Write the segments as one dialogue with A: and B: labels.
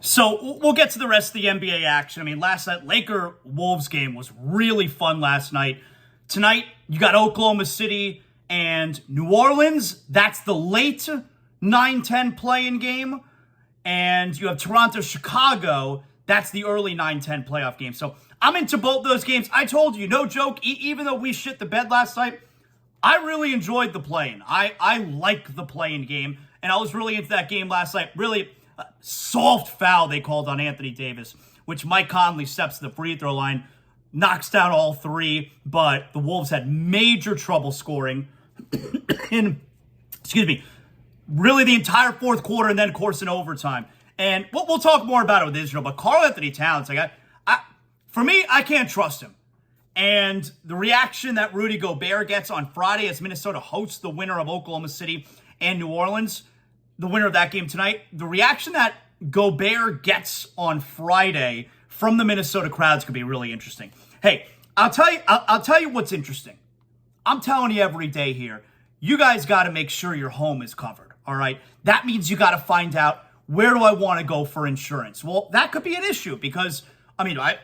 A: So we'll get to the rest of the NBA action. I mean, last night, Laker-Wolves game was really fun last night. Tonight, you got Oklahoma City and New Orleans. That's the late 9-10 play-in game. And you have Toronto-Chicago. That's the early 9-10 playoff game. So I'm into both those games. I told you, no joke, even though we shit the bed last night, I really enjoyed the play-in. I like the play-in game. And I was really into that game last night. Really soft foul they called on Anthony Davis, which Mike Conley steps to the free throw line, knocks down all three, but the Wolves had major trouble scoring in, really the entire fourth quarter and then, of course, in overtime. And we'll talk more about it with Israel, but Karl-Anthony Towns, for me, I can't trust him. And the reaction that Rudy Gobert gets on Friday as Minnesota hosts the winner of Oklahoma City and New Orleans, the winner of that game tonight, the reaction that Gobert gets on Friday from the Minnesota crowds could be really interesting. Hey, I'll tell you what's interesting. I'm telling you every day here, you guys got to make sure your home is covered, all right? That means you got to find out, where do I want to go for insurance? Well, that could be an issue because, I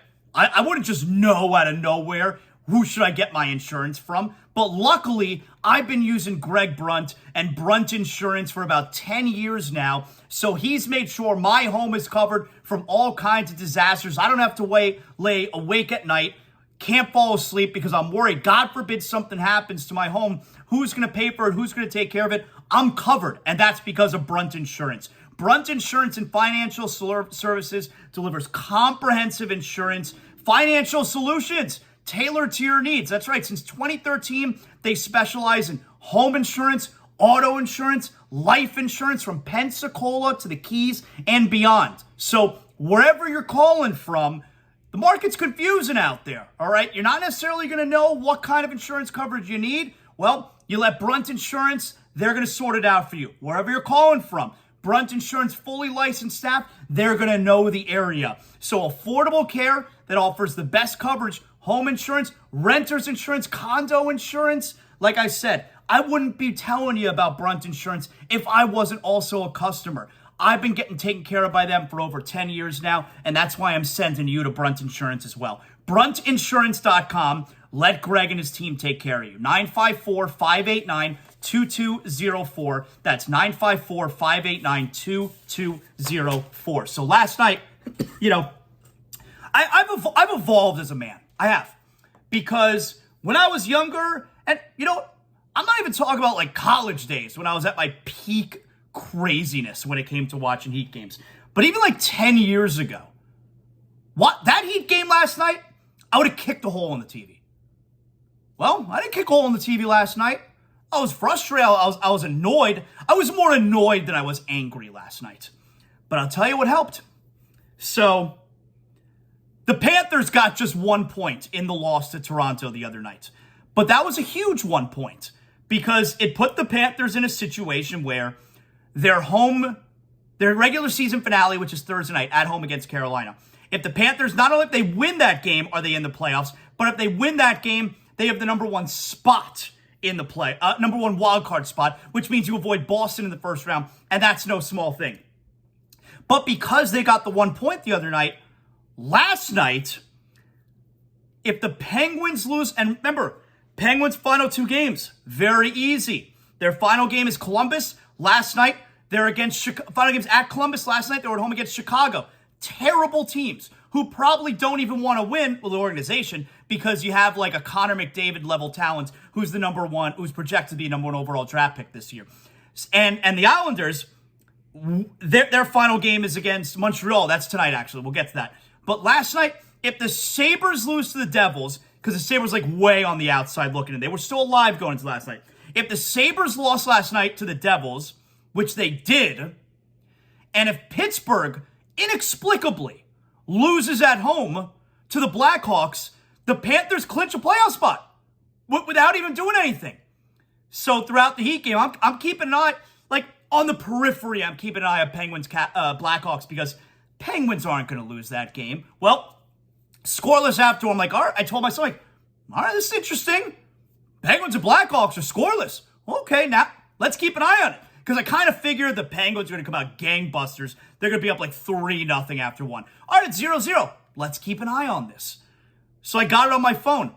A: wouldn't just know out of nowhere who should I get my insurance from. But luckily, I've been using Greg Brunt and Brunt Insurance for about 10 years now. So he's made sure my home is covered from all kinds of disasters. I don't have to lay awake at night, can't fall asleep because I'm worried. God forbid something happens to my home. Who's going to pay for it? Who's going to take care of it? I'm covered. And that's because of Brunt Insurance. Brunt Insurance and Financial Services delivers comprehensive insurance, financial solutions tailored to your needs. That's right. Since 2013, they specialize in home insurance, auto insurance, life insurance from Pensacola to the Keys and beyond. So wherever you're calling from, the market's confusing out there, all right? You're not necessarily going to know what kind of insurance coverage you need. Well, you let Brunt Insurance, they're going to sort it out for you. Wherever you're calling from, Brunt Insurance, fully licensed staff, they're going to know the area. So affordable care that offers the best coverage, home insurance, renter's insurance, condo insurance. Like I said, I wouldn't be telling you about Brunt Insurance if I wasn't also a customer. I've been getting taken care of by them for over 10 years now, and that's why I'm sending you to Brunt Insurance as well. BruntInsurance.com. Let Greg and his team take care of you. 954-589-2204. That's 954-589-2204. So last night, I've evolved as a man. I have. Because when I was younger, and I'm not even talking about like college days when I was at my peak craziness when it came to watching Heat games. But even like 10 years ago, that Heat game last night, I would have kicked a hole in the TV. Well, I didn't kick a hole in the TV last night. I was frustrated. I was annoyed. I was more annoyed than I was angry last night. But I'll tell you what helped. So, the Panthers got just 1 point in the loss to Toronto the other night. But that was a huge 1 point because it put the Panthers in a situation where their regular season finale, which is Thursday night, at home against Carolina. If the Panthers, not only if they win that game, are they in the playoffs, but if they win that game, they have the number one spot in the number one wild card spot, which means you avoid Boston in the first round, and that's no small thing. But because they got the 1 point the other night, last night, if the Penguins lose, and remember, Penguins' final two games, very easy. Their final game is Columbus. Last night, they're against final games at Columbus. Last night, they were at home against Chicago. Terrible teams who probably don't even want to win with the organization because you have like a Connor McDavid level talent who's who's projected to be number one overall draft pick this year. And the Islanders, their final game is against Montreal. That's tonight, actually. We'll get to that. But last night, if the Sabres lose to the Devils, because the Sabres like way on the outside looking in, they were still alive going into last night. If the Sabres lost last night to the Devils, which they did, and if Pittsburgh inexplicably loses at home to the Blackhawks, the Panthers clinch a playoff spot without even doing anything. So throughout the Heat game, I'm keeping an eye, like on the periphery, I'm keeping an eye on Penguins, Blackhawks, because Penguins aren't going to lose that game. Well, scoreless after, I'm like, all right, I told myself, like, all right, this is interesting. Penguins and Blackhawks are scoreless. Okay, now let's keep an eye on it. because I kind of figured the Penguins are going to come out gangbusters. They're going to be up like 3-0 after one. All right, it's 0-0. Let's keep an eye on this. So I got it on my phone.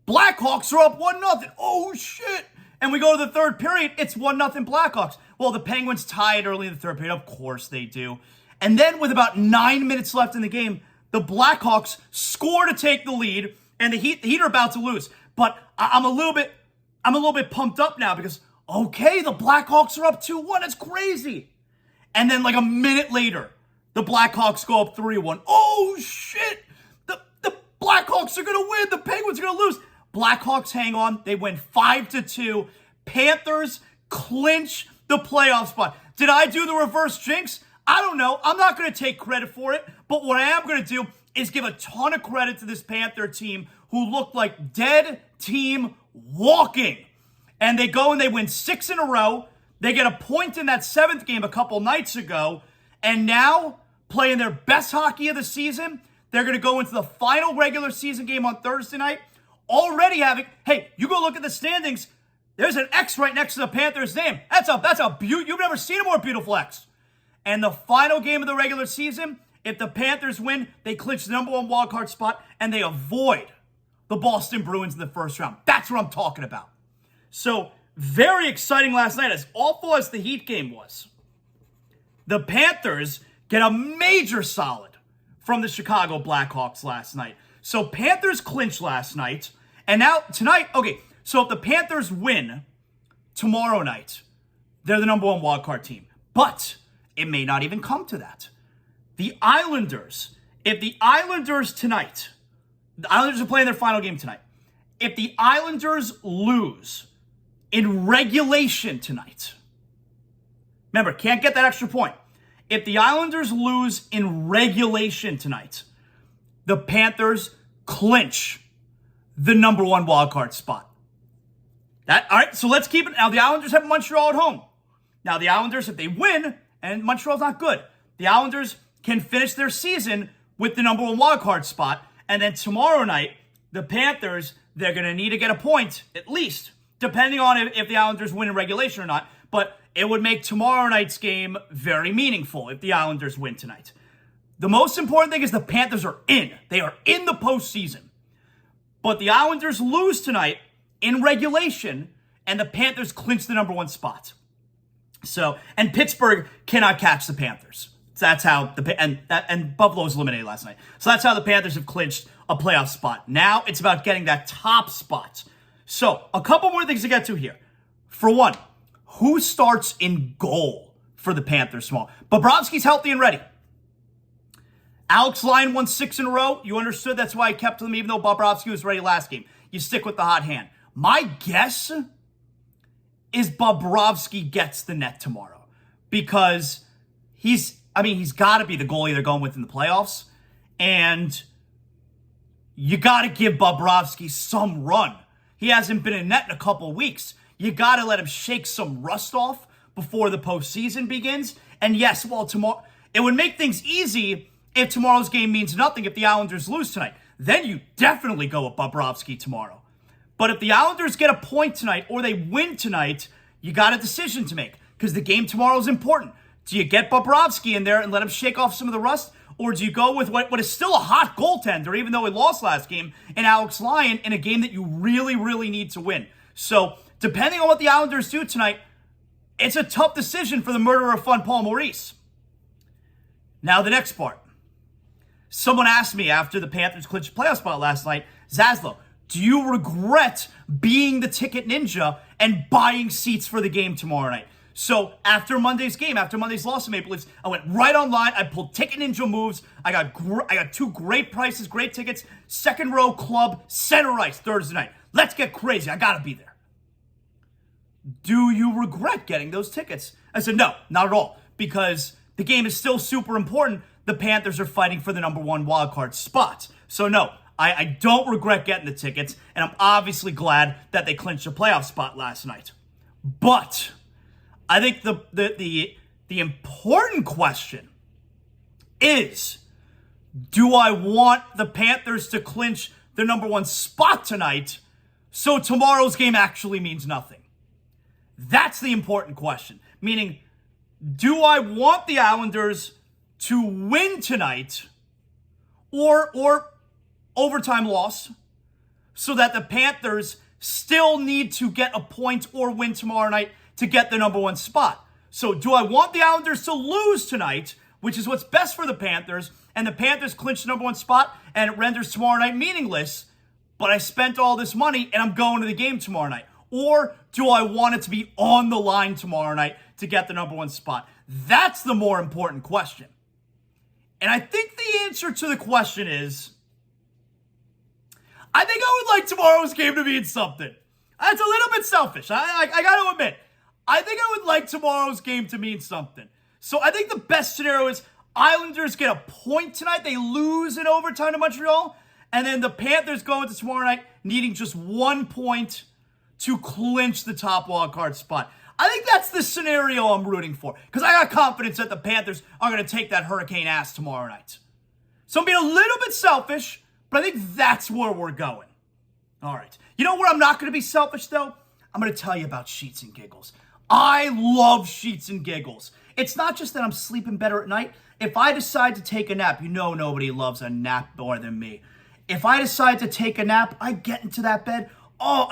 A: Blackhawks are up 1-0. Oh, shit. And we go to the third period. It's 1-0 Blackhawks. Well, the Penguins tied early in the third period. Of course they do. And then with about 9 minutes left in the game, the Blackhawks score to take the lead, and the Heat are about to lose. But I'm a little bit pumped up now because, okay, the Blackhawks are up 2-1. That's crazy. And then like a minute later, the Blackhawks go up 3-1. Oh, shit. The Blackhawks are going to win. The Penguins are going to lose. Blackhawks hang on. They win 5-2. Panthers clinch the playoff spot. Did I do the reverse jinx? I don't know. I'm not going to take credit for it. But what I am going to do is give a ton of credit to this Panther team who looked like dead team walking. And they go and they win 6 in a row. They get a point in that 7th game a couple nights ago. And now, playing their best hockey of the season, they're going to go into the final regular season game on Thursday night. Already having, hey, you go look at the standings. There's an X right next to the Panthers' name. That's a beaut. You've never seen a more beautiful X. And the final game of the regular season, if the Panthers win, they clinch the number 1 wildcard spot and they avoid the Boston Bruins in the first round. That's what I'm talking about. So, very exciting last night. As awful as the Heat game was, the Panthers get a major solid from the Chicago Blackhawks last night. So, Panthers clinched last night. And now, tonight, okay, so if the Panthers win tomorrow night, they're the number 1 wildcard team. But it may not even come to that. The Islanders, if the Islanders tonight, the Islanders are playing their final game tonight. If the Islanders lose in regulation tonight, remember, can't get that extra point. If the Islanders lose in regulation tonight, the Panthers clinch the number 1 wildcard spot. All right, so let's keep it. Now, the Islanders have Montreal at home. Now, the Islanders, if they win, and Montreal's not good, the Islanders can finish their season with the number 1 wildcard spot. And then tomorrow night, the Panthers, they're going to need to get a point, at least, depending on if the Islanders win in regulation or not. But it would make tomorrow night's game very meaningful if the Islanders win tonight. The most important thing is the Panthers are in. They are in the postseason. But the Islanders lose tonight in regulation, and the Panthers clinch the number 1 spot. So, and Pittsburgh cannot catch the Panthers. So that's how and Buffalo was eliminated last night. So that's how the Panthers have clinched a playoff spot. Now it's about getting that top spot. So, a couple more things to get to here. For one, who starts in goal for the Panthers tomorrow? Bobrovsky's healthy and ready. Alex Lyon won 6 in a row. You understood that's why I kept him even though Bobrovsky was ready last game. You stick with the hot hand. My guess is Bobrovsky gets the net tomorrow because he's got to be the goalie they're going with in the playoffs. And you got to give Bobrovsky some run. He hasn't been in net in a couple of weeks. You got to let him shake some rust off before the postseason begins. And yes, well, tomorrow, it would make things easy if tomorrow's game means nothing if the Islanders lose tonight. Then you definitely go with Bobrovsky tomorrow. But if the Islanders get a point tonight or they win tonight, you got a decision to make because the game tomorrow is important. Do you get Bobrovsky in there and let him shake off some of the rust? Or do you go with what is still a hot goaltender, even though he lost last game, and Alex Lyon in a game that you really, really need to win? So, depending on what the Islanders do tonight, it's a tough decision for the murderer of fun, Paul Maurice. Now, the next part. Someone asked me after the Panthers clinched playoff spot last night, ZASLOW, do you regret being the ticket ninja and buying seats for the game tomorrow night? So after Monday's game, after Monday's loss to Maple Leafs, I went right online. I pulled Ticket Ninja moves. I got 2 great prices, great tickets. Second row club, center ice Thursday night. Let's get crazy. I got to be there. Do you regret getting those tickets? I said, no, not at all. Because the game is still super important. The Panthers are fighting for the number 1 wildcard spot. So no, I don't regret getting the tickets. And I'm obviously glad that they clinched a playoff spot last night. But I think the important question is, do I want the Panthers to clinch the number 1 spot tonight so tomorrow's game actually means nothing? That's the important question. Meaning, do I want the Islanders to win tonight or overtime loss so that the Panthers still need to get a point or win tomorrow night to get the number one spot? So do I want the Islanders to lose tonight, which is what's best for the Panthers, and the Panthers clinch the number one spot and it renders tomorrow night meaningless, but I spent all this money and I'm going to the game tomorrow night? Or do I want it to be on the line tomorrow night to get the number one spot? That's the more important question. And I think the answer to the question is, I think I would like tomorrow's game to mean something. That's a little bit selfish. I got to admit. I think I would like tomorrow's game to mean something. So I think the best scenario is Islanders get a point tonight. They lose in overtime to Montreal. And then the Panthers go into tomorrow night needing just 1 point to clinch the top wild card spot. I think that's the scenario I'm rooting for, because I got confidence that the Panthers are going to take that hurricane ass tomorrow night. So I'm being a little bit selfish, but I think that's where we're going. All right. You know where I'm not going to be selfish, though? I'm going to tell you about Sheets and Giggles. I love Sheets and Giggles. It's not just that I'm sleeping better at night. If I decide to take a nap, you know nobody loves a nap more than me. If I decide to take a nap, I get into that bed. Oh,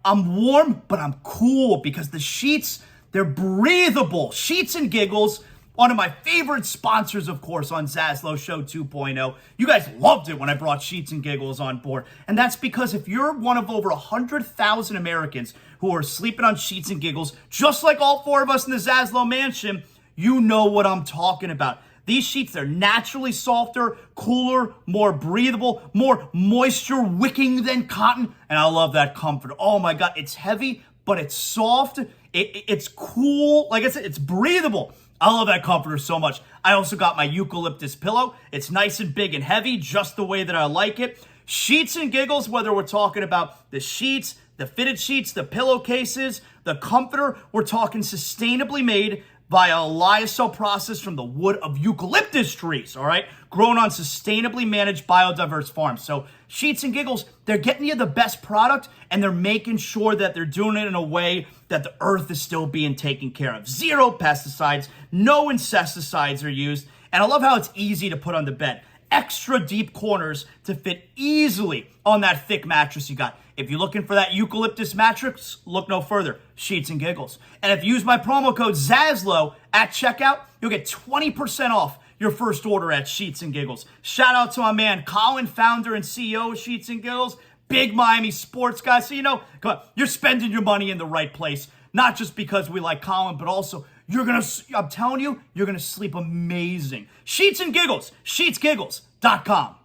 A: I'm warm, but I'm cool because the sheets, they're breathable. Sheets and Giggles, one of my favorite sponsors, of course, on ZASLOW Show 2.0. You guys loved it when I brought Sheets and Giggles on board. And that's because if you're one of over 100,000 Americans who are sleeping on Sheets and Giggles, just like all four of us in the ZASLOW mansion, you know what I'm talking about. These sheets, they're naturally softer, cooler, more breathable, more moisture-wicking than cotton. And I love that comfort. Oh my God, it's heavy, but it's soft. It's cool. Like I said, it's breathable. I love that comforter so much. I also got my eucalyptus pillow. It's nice and big and heavy, just the way that I like it. Sheets and Giggles, whether we're talking about the sheets, the fitted sheets, the pillowcases, the comforter, we're talking sustainably made by a lyocell process from the wood of eucalyptus trees, all right? Grown on sustainably managed biodiverse farms. So Sheets and Giggles, they're getting you the best product, and they're making sure that they're doing it in a way that the earth is still being taken care of. Zero pesticides, no insecticides are used, and I love how it's easy to put on the bed. Extra deep corners to fit easily on that thick mattress you got. If you're looking for that eucalyptus mattress, look no further. Sheets and Giggles. And if you use my promo code ZASLOW at checkout, you'll get 20% off your first order at Sheets and Giggles. Shout out to my man Colin, founder and CEO of Sheets and Giggles. Big Miami sports guy. So, come on, you're spending your money in the right place. Not just because we like Colin, but also I'm telling you, you're going to sleep amazing. Sheets and Giggles. SheetsGiggles.com.